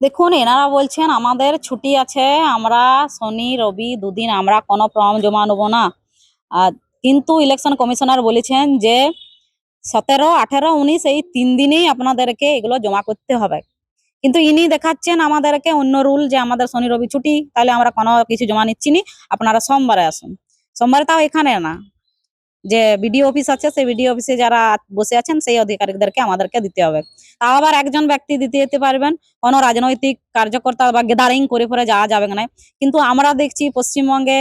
দেখুন, এনারা বলছেন আমাদের ছুটি আছে, আমরা শনি রবি দুদিন আমরা কোনো ফর্ম জমা নেবো না। আর কিন্তু ইলেকশন কমিশনার বলেছেন যে 17, 18, 19 এই 3 দিনেই আপনাদেরকে এগুলো জমা করতে হবে। কিন্তু ইনি দেখাচ্ছেন আমাদেরকে অন্য রুল, যে আমাদের শনি রবি ছুটি, তাহলে আমরা কোনো কিছু জমা নিচ্ছি নি, আপনারা সোমবারে আসুন। সোমবারে তাও এখানে না, যে বিডিও অফিস আছে সেই বিডিও অফিসে যারা বসে আছেন সেই আধিকারিকদেরকে আমাদেরকে দিতে হবে। তাও আবার একজন ব্যক্তি দিতে যেতে পারবেন, কোনো রাজনৈতিক কার্যকর্তা বা গ্যাদারিং করে পরে যাওয়া যাবে না। কিন্তু আমরা দেখছি পশ্চিমবঙ্গে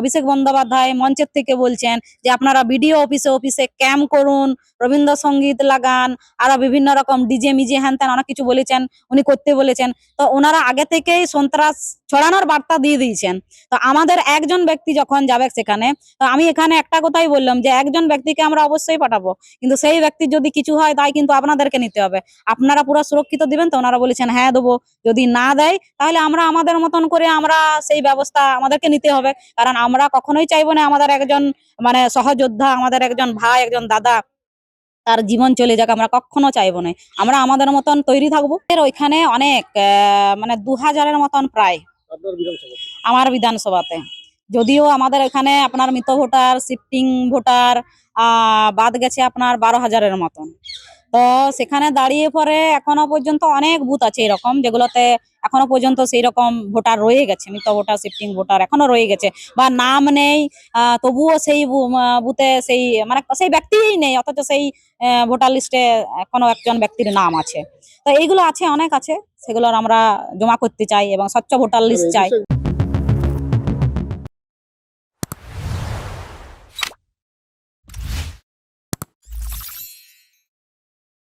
অভিষেক বন্দ্যোপাধ্যায় মঞ্চের থেকে বলছেন যে আপনারা বিডিও অফিসে অফিসে ক্যাম্প করুন, রবীন্দ্রসঙ্গীত লাগান, আরো বিভিন্ন রকম ডিজে মিজে হ্যান ত্যান অনেক কিছু বলেছেন, উনি করতে বলেছেন। তো ওনারা আগে থেকেই সন্ত্রাস ছড়ানোর বার্তা দিয়ে দিয়েছেন। তো আমাদের একজন ব্যক্তি যখন যাবে সেখানে, তো আমি এখানে একটা কথাই বললাম যে একজন ব্যক্তিকে আমরা অবশ্যই পাঠাবো, কিন্তু সেই ব্যক্তির যদি কিছু হয় তাই কিন্তু আপনাদেরকে নিতে হবে। আপনারা পুরো সুরক্ষিত দিবেন তো? ওনারা বলেছেন হ্যাঁ দেবো। যদি না দেয় তাহলে আমরা আমাদের মতন করে আমরা সেই ব্যবস্থা আমাদেরকে নিতে হবে। কারণ আমরা কখনোই চাইবো না আমাদের একজন সহযোদ্ধা, আমাদের একজন ভাই, একজন দাদা তার জীবন চলে যাক, আমরা কখনো চাইবো না। আমরা আমাদের মতন তৈরি থাকবো। এর ওইখানে অনেক 2000-এর মতন প্রায় আমার বিধানসভাতে। যদিও আমাদের এখানে আপনার মৃত ভোটার, শিফটিং ভোটার বাদ গেছে আপনার 12,000-এর মতন। তো সেখানে দাঁড়িয়ে পরে এখনো পর্যন্ত অনেক বুথ আছে এরকম, যেগুলোতে এখনো পর্যন্ত সেই রকম ভোটার রয়ে গেছে, মৃত ভোটার, শিফটিং ভোটার এখনো রয়ে গেছে, বা নাম নেই। তবুও সেই বুথে সেই সেই ব্যক্তিই নেই, অথচ সেই ভোটার লিস্টে কোনো একজন ব্যক্তির নাম আছে। তো এইগুলো আছে, অনেক আছে, সেগুলোর আমরা জমা করতে চাই এবং স্বচ্ছ ভোটার লিস্ট চাই।